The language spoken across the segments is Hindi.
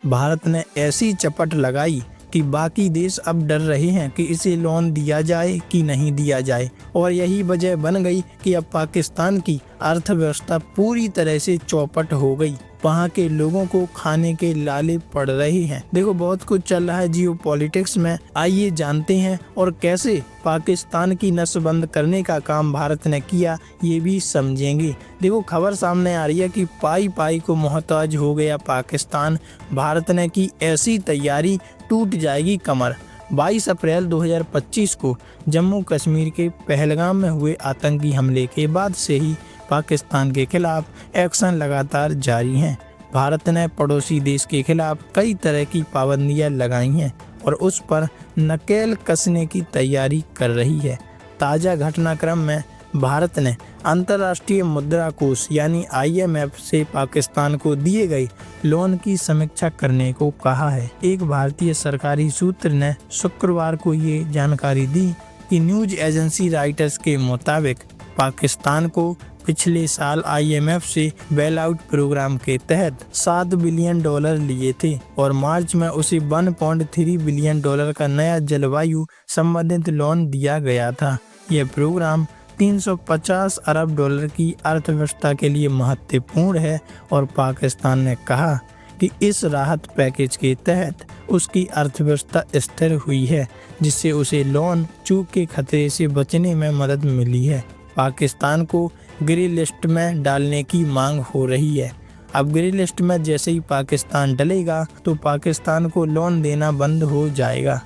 भारत ने ऐसी चपट लगाई कि बाकी देश अब डर रहे हैं कि इसे लोन दिया जाए कि नहीं दिया जाए, और यही वजह बन गई कि अब पाकिस्तान की अर्थव्यवस्था पूरी तरह से चौपट हो गई। वहाँ के लोगों को खाने के लाले पड़ रहे हैं। देखो, बहुत कुछ चल रहा है जियो पॉलिटिक्स में। आइए जानते हैं और कैसे पाकिस्तान की नसबंद करने का काम भारत ने किया, ये भी समझेंगे। देखो, खबर सामने आ रही है कि पाई पाई को मोहताज हो गया पाकिस्तान। भारत ने की ऐसी तैयारी, टूट जाएगी कमर। 22 अप्रैल 2025 को जम्मू कश्मीर के पहलगाम में हुए आतंकी हमले के बाद से ही पाकिस्तान के खिलाफ एक्शन लगातार जारी हैं। भारत ने पड़ोसी देश के खिलाफ कई तरह की पाबंदियां लगाई हैं और उस पर नकेल कसने की तैयारी कर रही है। ताज़ा घटनाक्रम में भारत ने अंतर्राष्ट्रीय मुद्रा कोष यानी IMF से पाकिस्तान को दिए गए लोन की समीक्षा करने को कहा है। एक भारतीय सरकारी सूत्र ने शुक्रवार को ये जानकारी दी कि न्यूज एजेंसी रॉयटर्स के मुताबिक पाकिस्तान को पिछले साल IMF से बेल आउट प्रोग्राम के तहत $7 बिलियन लिए थे और मार्च में उसे $1.3 बिलियन का नया जलवायु संबंधित लोन दिया गया था। यह प्रोग्राम $350 अरब की अर्थव्यवस्था के लिए महत्वपूर्ण है और पाकिस्तान ने कहा कि इस राहत पैकेज के तहत उसकी अर्थव्यवस्था स्थिर हुई है, जिससे उसे लोन चूक के खतरे से बचने में मदद मिली है। पाकिस्तान को ग्रे लिस्ट में डालने की मांग हो रही है। अब ग्रे लिस्ट में जैसे ही पाकिस्तान डलेगा तो पाकिस्तान को लोन देना बंद हो जाएगा।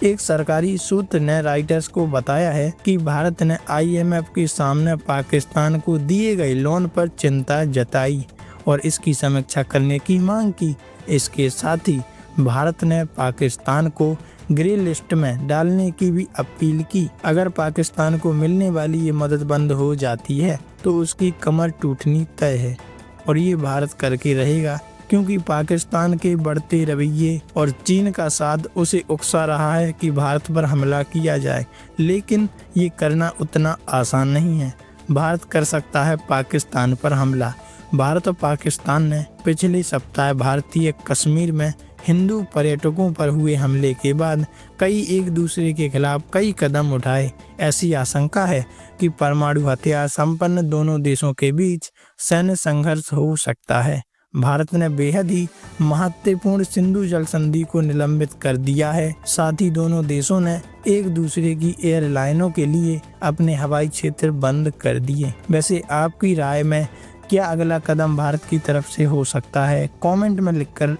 एक सरकारी सूत्र ने रॉयटर्स को बताया है कि भारत ने IMF के सामने पाकिस्तान को दिए गए लोन पर चिंता जताई और इसकी समीक्षा करने की मांग की। इसके साथ ही भारत ने पाकिस्तान को ग्रे लिस्ट में डालने की भी अपील की। अगर पाकिस्तान को मिलने वाली ये मदद बंद हो जाती है तो उसकी कमर टूटनी तय है, और ये भारत करके रहेगा, क्योंकि पाकिस्तान के बढ़ते रवैये और चीन का साथ उसे उकसा रहा है कि भारत पर हमला किया जाए। लेकिन ये करना उतना आसान नहीं है। भारत कर सकता है पाकिस्तान पर हमला। भारत और पाकिस्तान ने पिछले सप्ताह भारतीय कश्मीर में हिंदू पर्यटकों पर हुए हमले के बाद कई एक दूसरे के खिलाफ कई कदम उठाए। ऐसी आशंका है कि परमाणु हथियार संपन्न दोनों देशों के बीच सैन्य संघर्ष हो सकता है। भारत ने बेहद ही महत्वपूर्ण सिंधु जल संधि को निलंबित कर दिया है। साथ ही दोनों देशों ने एक दूसरे की एयरलाइनों के लिए अपने हवाई क्षेत्र बंद कर दिए। वैसे आपकी राय में क्या अगला कदम भारत की तरफ से हो सकता है? कमेंट में लिखकर